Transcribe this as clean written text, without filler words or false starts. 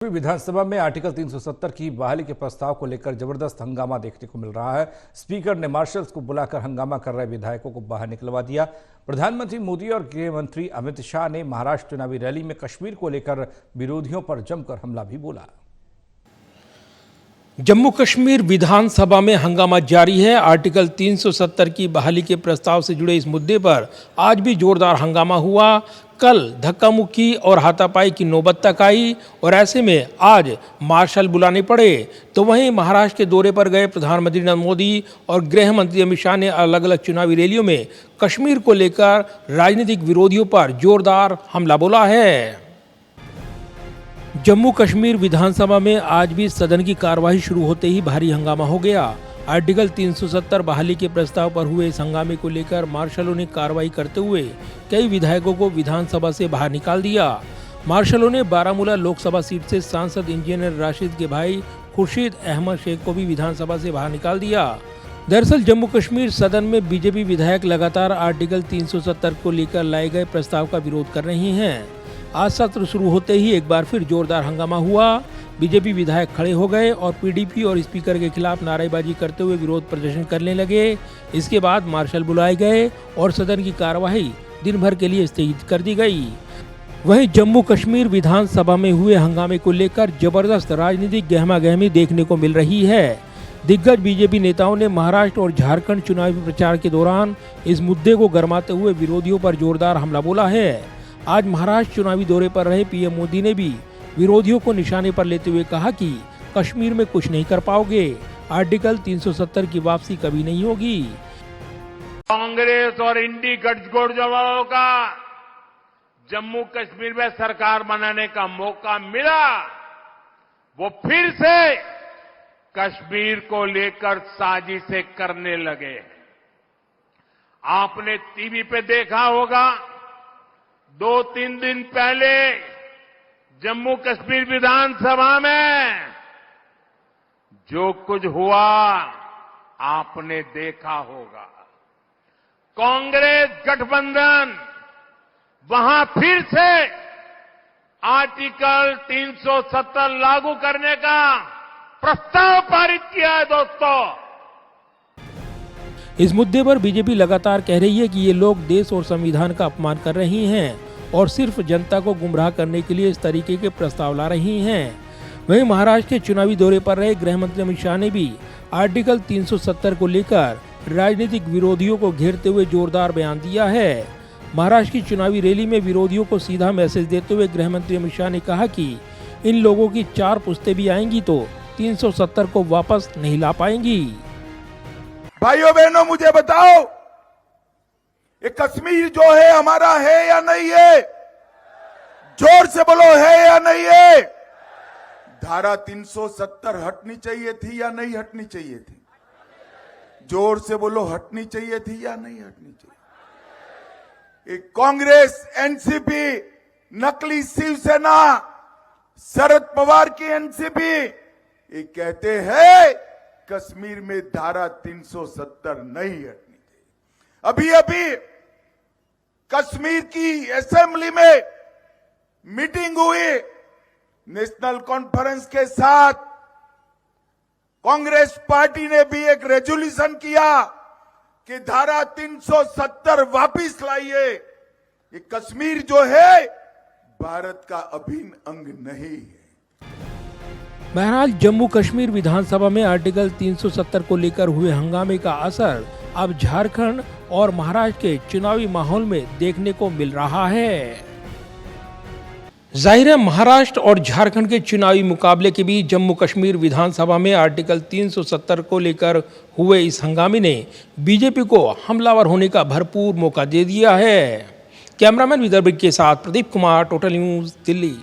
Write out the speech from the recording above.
विधानसभा में आर्टिकल 370 की बहाली के प्रस्ताव को लेकर जबरदस्त हंगामा देखने को मिल रहा है। स्पीकर ने मार्शल्स को बुलाकर हंगामा कर रहे विधायकों को बाहर निकलवा दिया। प्रधानमंत्री मोदी और गृह मंत्री अमित शाह ने महाराष्ट्र चुनावी रैली में कश्मीर को लेकर विरोधियों पर जमकर हमला भी बोला। जम्मू कश्मीर विधानसभा में हंगामा जारी है। आर्टिकल 370 की बहाली के प्रस्ताव से जुड़े इस मुद्दे पर आज भी जोरदार हंगामा हुआ। कल धक्का मुक्की और हाथापाई की नौबत तक आई और ऐसे में आज मार्शल बुलाने पड़े। तो वहीं महाराष्ट्र के दौरे पर गए प्रधानमंत्री नरेंद्र मोदी और गृह मंत्री अमित शाह ने अलग अलग चुनावी रैलियों में कश्मीर को लेकर राजनीतिक विरोधियों पर जोरदार हमला बोला है। जम्मू कश्मीर विधानसभा में आज भी सदन की कार्यवाही शुरू होते ही भारी हंगामा हो गया। आर्टिकल 370 बहाली के प्रस्ताव पर हुए इस हंगामे को लेकर मार्शलों ने कार्रवाई करते हुए कई विधायकों को विधानसभा से बाहर निकाल दिया। मार्शलों ने बारामूला लोकसभा सीट से सांसद इंजीनियर राशिद के भाई खुर्शीद अहमद शेख को भी विधानसभा से बाहर निकाल दिया। दरअसल जम्मू कश्मीर सदन में बीजेपी विधायक लगातार आर्टिकल 370 को लेकर लाए गए प्रस्ताव का विरोध कर रहे हैं। आज सत्र शुरू होते ही एक बार फिर जोरदार हंगामा हुआ। बीजेपी विधायक खड़े हो गए और पीडीपी और स्पीकर के खिलाफ नारेबाजी करते हुए विरोध प्रदर्शन करने लगे। इसके बाद मार्शल बुलाए गए और सदन की कार्यवाही दिन भर के लिए स्थगित कर दी गई। वहीं जम्मू कश्मीर विधानसभा में हुए हंगामे को लेकर जबरदस्त राजनीतिक गहमागहमी देखने को मिल रही है। दिग्गज बीजेपी नेताओं ने महाराष्ट्र और झारखंड चुनावी प्रचार के दौरान इस मुद्दे को गरमाते हुए विरोधियों पर जोरदार हमला बोला है। आज महाराष्ट्र चुनावी दौरे पर रहे पीएम मोदी ने भी विरोधियों को निशाने पर लेते हुए कहा कि कश्मीर में कुछ नहीं कर पाओगे, आर्टिकल 370 की वापसी कभी नहीं होगी। कांग्रेस और इंडी गठजोड़ वालों का जम्मू कश्मीर में सरकार बनाने का मौका मिला, वो फिर से कश्मीर को लेकर साजिशें करने लगे। आपने टीवी पे देखा होगा, 2-3 दिन पहले जम्मू कश्मीर विधानसभा में जो कुछ हुआ आपने देखा होगा। कांग्रेस गठबंधन वहां फिर से आर्टिकल 370 लागू करने का प्रस्ताव पारित किया है। दोस्तों, इस मुद्दे पर बीजेपी लगातार कह रही है कि ये लोग देश और संविधान का अपमान कर रही हैं और सिर्फ जनता को गुमराह करने के लिए इस तरीके के प्रस्ताव ला रही हैं। वहीं महाराष्ट्र के चुनावी दौरे पर रहे गृह मंत्री अमित शाह ने भी आर्टिकल 370 को लेकर राजनीतिक विरोधियों को घेरते हुए जोरदार बयान दिया है। महाराष्ट्र की चुनावी रैली में विरोधियों को सीधा मैसेज देते हुए गृह मंत्री अमित शाह ने कहा कि इन लोगों की 4 पुश्तें भी आएंगी तो 370 को वापस नहीं ला पाएंगी। भाइयों बहनों, मुझे बताओ, ये कश्मीर जो है हमारा है या नहीं है? जोर से बोलो, है या नहीं है? धारा 370 हटनी चाहिए थी या नहीं हटनी चाहिए थी? जोर से बोलो, हटनी चाहिए थी या नहीं हटनी चाहिए? एक कांग्रेस, एनसीपी, नकली शिवसेना, शरद पवार की एनसीपी, ये कहते हैं कश्मीर में धारा 370 नहीं हटनी चाहिए। अभी अभी कश्मीर की असेंबली में मीटिंग हुई, नेशनल कॉन्फ्रेंस के साथ कांग्रेस पार्टी ने भी एक रेजोल्यूशन किया कि धारा 370 वापिस लाइए। ये कश्मीर जो है भारत का अभिन्न अंग नहीं है। बहरहाल जम्मू कश्मीर विधानसभा में आर्टिकल 370 को लेकर हुए हंगामे का असर अब झारखंड और महाराष्ट्र के चुनावी माहौल में देखने को मिल रहा है। जाहिर है महाराष्ट्र और झारखंड के चुनावी मुकाबले के बीच जम्मू कश्मीर विधानसभा में आर्टिकल 370 को लेकर हुए इस हंगामे ने बीजेपी को हमलावर होने का भरपूर मौका दे दिया है। कैमरामैन विदर्भ के साथ प्रदीप कुमार, टोटल न्यूज, दिल्ली।